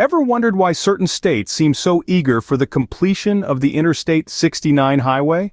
Ever wondered why certain states seem so eager for the completion of the Interstate 69 highway?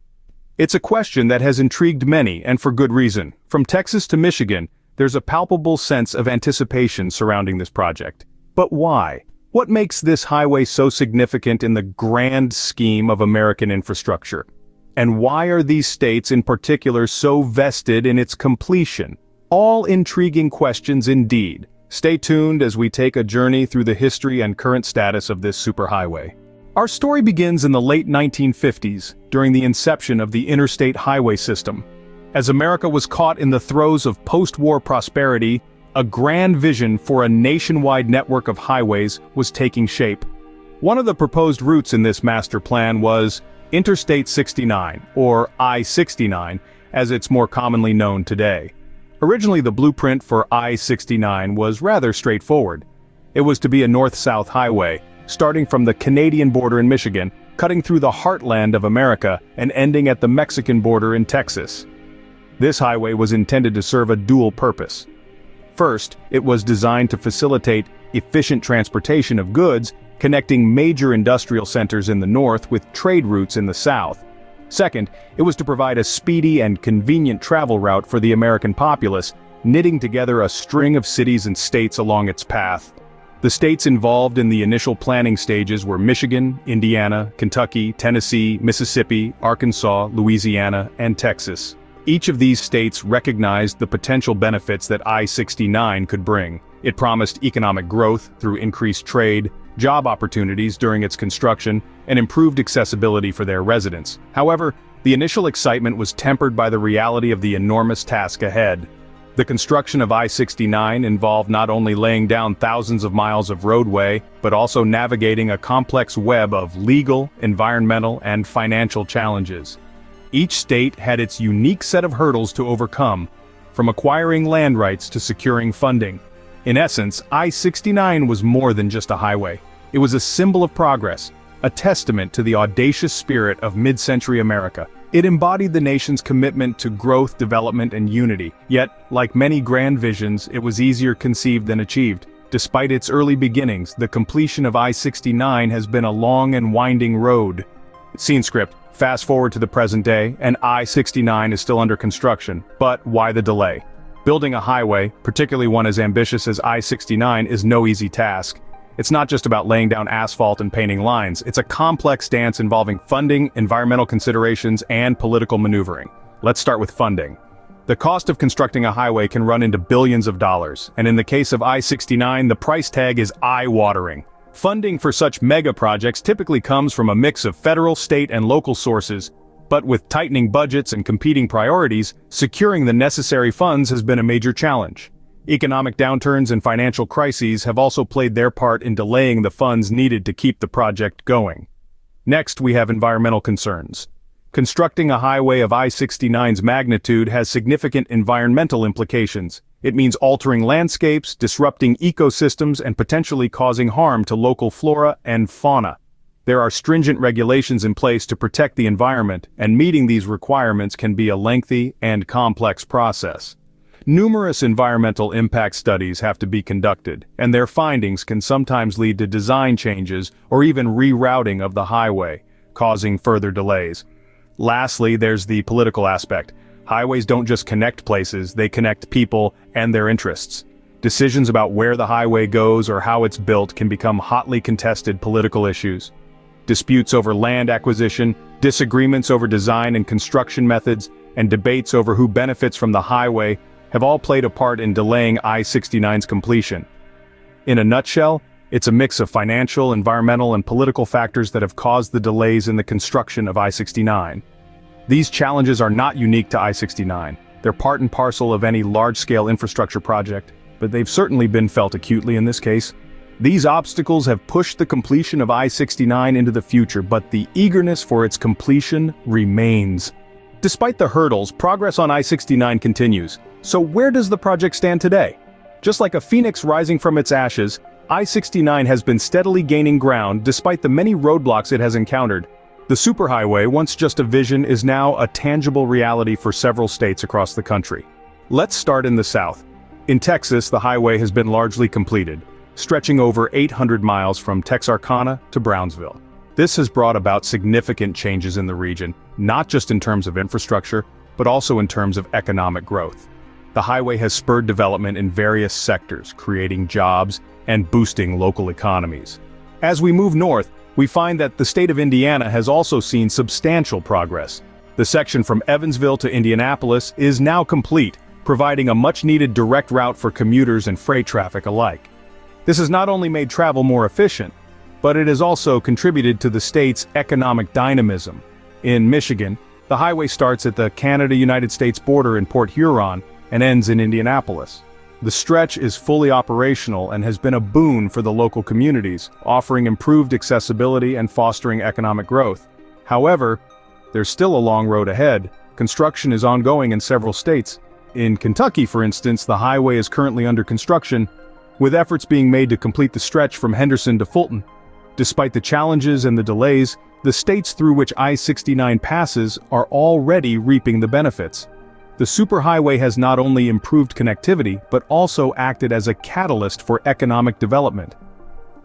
It's a question that has intrigued many, and for good reason. From Texas to Michigan, there's a palpable sense of anticipation surrounding this project. But why? What makes this highway so significant in the grand scheme of American infrastructure? And why are these states in particular so vested in its completion? All intriguing questions indeed. Stay tuned as we take a journey through the history and current status of this superhighway. Our story begins in the late 1950s, during the inception of the interstate highway system. As America was caught in the throes of post-war prosperity, a grand vision for a nationwide network of highways was taking shape. One of the proposed routes in this master plan was Interstate 69, or I-69, as it's more commonly known today. Originally, the blueprint for I-69 was rather straightforward. It was to be a north-south highway, starting from the Canadian border in Michigan, cutting through the heartland of America, and ending at the Mexican border in Texas. This highway was intended to serve a dual purpose. First, it was designed to facilitate efficient transportation of goods, connecting major industrial centers in the north with trade routes in the south. Second, it was to provide a speedy and convenient travel route for the American populace, knitting together a string of cities and states along its path. The states involved in the initial planning stages were Michigan, Indiana, Kentucky, Tennessee, Mississippi, Arkansas, Louisiana, and Texas. Each of these states recognized the potential benefits that I-69 could bring. It promised economic growth through increased trade, job opportunities during its construction, and improved accessibility for their residents. However, the initial excitement was tempered by the reality of the enormous task ahead. The construction of I-69 involved not only laying down thousands of miles of roadway, but also navigating a complex web of legal, environmental, and financial challenges. Each state had its unique set of hurdles to overcome, from acquiring land rights to securing funding. In essence, I-69 was more than just a highway. It was a symbol of progress, a testament to the audacious spirit of mid-century America. It embodied the nation's commitment to growth, development, and unity. Yet, like many grand visions, it was easier conceived than achieved. Despite its early beginnings, the completion of I-69 has been a long and winding road. Scene script. Fast forward to the present day, and I-69 is still under construction. But why the delay? Building a highway, particularly one as ambitious as I-69, is no easy task. It's not just about laying down asphalt and painting lines. It's a complex dance involving funding, environmental considerations, and political maneuvering. Let's start with funding. The cost of constructing a highway can run into billions of dollars, and in the case of I-69, the price tag is eye-watering. Funding for such mega projects typically comes from a mix of federal, state, and local sources, but with tightening budgets and competing priorities, securing the necessary funds has been a major challenge. Economic downturns and financial crises have also played their part in delaying the funds needed to keep the project going. Next, we have environmental concerns. Constructing a highway of I-69's magnitude has significant environmental implications. It means altering landscapes, disrupting ecosystems, and potentially causing harm to local flora and fauna. There are stringent regulations in place to protect the environment, and meeting these requirements can be a lengthy and complex process. Numerous environmental impact studies have to be conducted, and their findings can sometimes lead to design changes or even rerouting of the highway, causing further delays. Lastly, there's the political aspect. Highways don't just connect places, they connect people and their interests. Decisions about where the highway goes or how it's built can become hotly contested political issues. Disputes over land acquisition, disagreements over design and construction methods, and debates over who benefits from the highway have all played a part in delaying I-69's completion. In a nutshell, it's a mix of financial, environmental, and political factors that have caused the delays in the construction of I-69. These challenges are not unique to I-69. They're part and parcel of any large-scale infrastructure project, but they've certainly been felt acutely in this case. These obstacles have pushed the completion of I-69 into the future, but the eagerness for its completion remains. Despite the hurdles, progress on I-69 continues. So where does the project stand today? Just like a phoenix rising from its ashes, I-69 has been steadily gaining ground despite the many roadblocks it has encountered. The Superhighway, once just a vision, is now a tangible reality for several states across the country. Let's start in the South. In Texas, the highway has been largely completed. stretching over 800 miles from Texarkana to Brownsville. This has brought about significant changes in the region, not just in terms of infrastructure, but also in terms of economic growth. The highway has spurred development in various sectors, creating jobs and boosting local economies. As we move north, we find that the state of Indiana has also seen substantial progress. The section from Evansville to Indianapolis is now complete, providing a much-needed direct route for commuters and freight traffic alike. This has not only made travel more efficient, but it has also contributed to the state's economic dynamism. In Michigan, the highway starts at the Canada-United States border in Port Huron and ends in Indianapolis. The stretch is fully operational and has been a boon for the local communities, offering improved accessibility and fostering economic growth. However, there's still a long road ahead. Construction is ongoing in several states. In Kentucky, for instance, the highway is currently under construction, with efforts being made to complete the stretch from Henderson to Fulton. Despite the challenges and the delays, the states through which I-69 passes are already reaping the benefits. The Superhighway has not only improved connectivity, but also acted as a catalyst for economic development.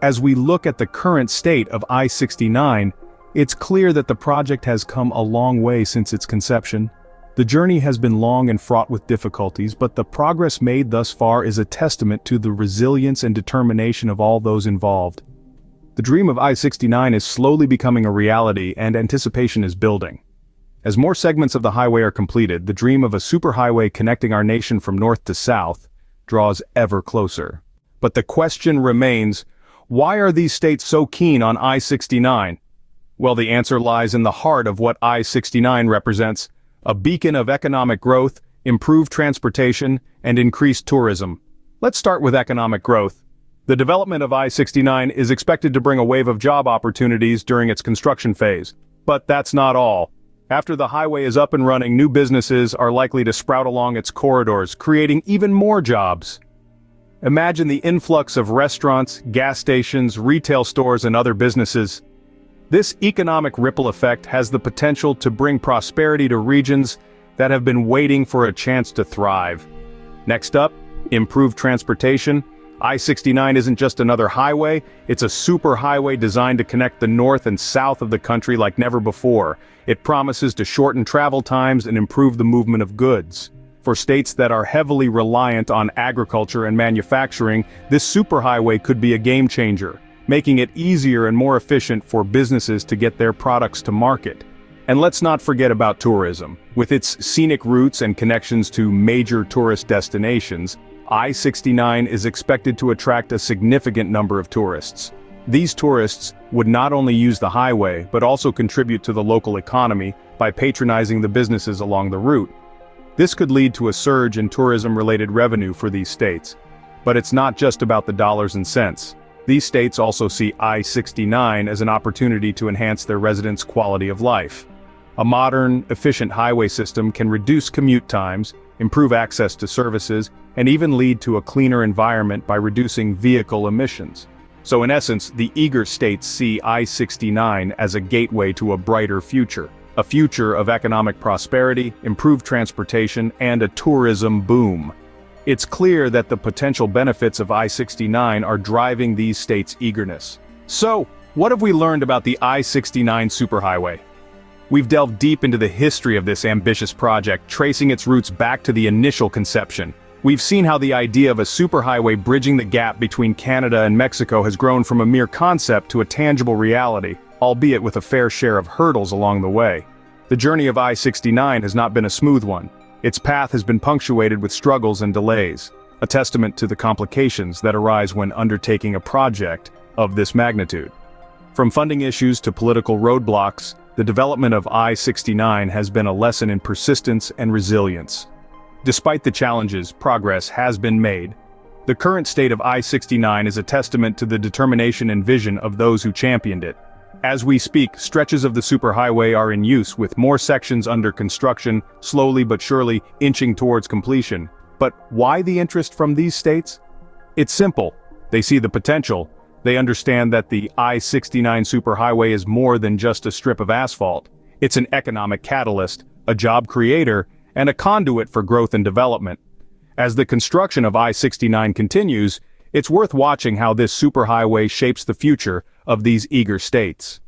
As we look at the current state of I-69, it's clear that the project has come a long way since its conception. The journey has been long and fraught with difficulties, but the progress made thus far is a testament to the resilience and determination of all those involved. The dream of I-69 is slowly becoming a reality, and anticipation is building. As more segments of the highway are completed, the dream of a superhighway connecting our nation from north to south draws ever closer. But the question remains, why are these states so keen on I-69? Well, the answer lies in the heart of what I-69 represents: a beacon of economic growth, improved transportation, and increased tourism. Let's start with economic growth. The development of I-69 is expected to bring a wave of job opportunities during its construction phase. But that's not all. After the highway is up and running, new businesses are likely to sprout along its corridors, creating even more jobs. Imagine the influx of restaurants, gas stations, retail stores, and other businesses. This economic ripple effect has the potential to bring prosperity to regions that have been waiting for a chance to thrive. Next up, improved transportation. I-69 isn't just another highway, it's a superhighway designed to connect the north and south of the country like never before. It promises to shorten travel times and improve the movement of goods. For states that are heavily reliant on agriculture and manufacturing, this superhighway could be a game changer, making it easier and more efficient for businesses to get their products to market. And let's not forget about tourism. With its scenic routes and connections to major tourist destinations, I-69 is expected to attract a significant number of tourists. These tourists would not only use the highway, but also contribute to the local economy by patronizing the businesses along the route. This could lead to a surge in tourism-related revenue for these states. But it's not just about the dollars and cents. These states also see I-69 as an opportunity to enhance their residents' quality of life. A modern, efficient highway system can reduce commute times, improve access to services, and even lead to a cleaner environment by reducing vehicle emissions. So in essence, the eager states see I-69 as a gateway to a brighter future. A future of economic prosperity, improved transportation, and a tourism boom. It's clear that the potential benefits of I-69 are driving these states' eagerness. So, what have we learned about the I-69 Superhighway? We've delved deep into the history of this ambitious project, tracing its roots back to the initial conception. We've seen how the idea of a superhighway bridging the gap between Canada and Mexico has grown from a mere concept to a tangible reality, albeit with a fair share of hurdles along the way. The journey of I-69 has not been a smooth one. Its path has been punctuated with struggles and delays, a testament to the complications that arise when undertaking a project of this magnitude. From funding issues to political roadblocks, the development of I-69 has been a lesson in persistence and resilience. Despite the challenges, progress has been made. The current state of I-69 is a testament to the determination and vision of those who championed it. As we speak, stretches of the superhighway are in use, with more sections under construction, slowly but surely inching towards completion. But why the interest from these states? It's simple. They see the potential. They understand that the I-69 superhighway is more than just a strip of asphalt. It's an economic catalyst, a job creator, and a conduit for growth and development. As the construction of I-69 continues, It's worth watching how this superhighway shapes the future of these eager states.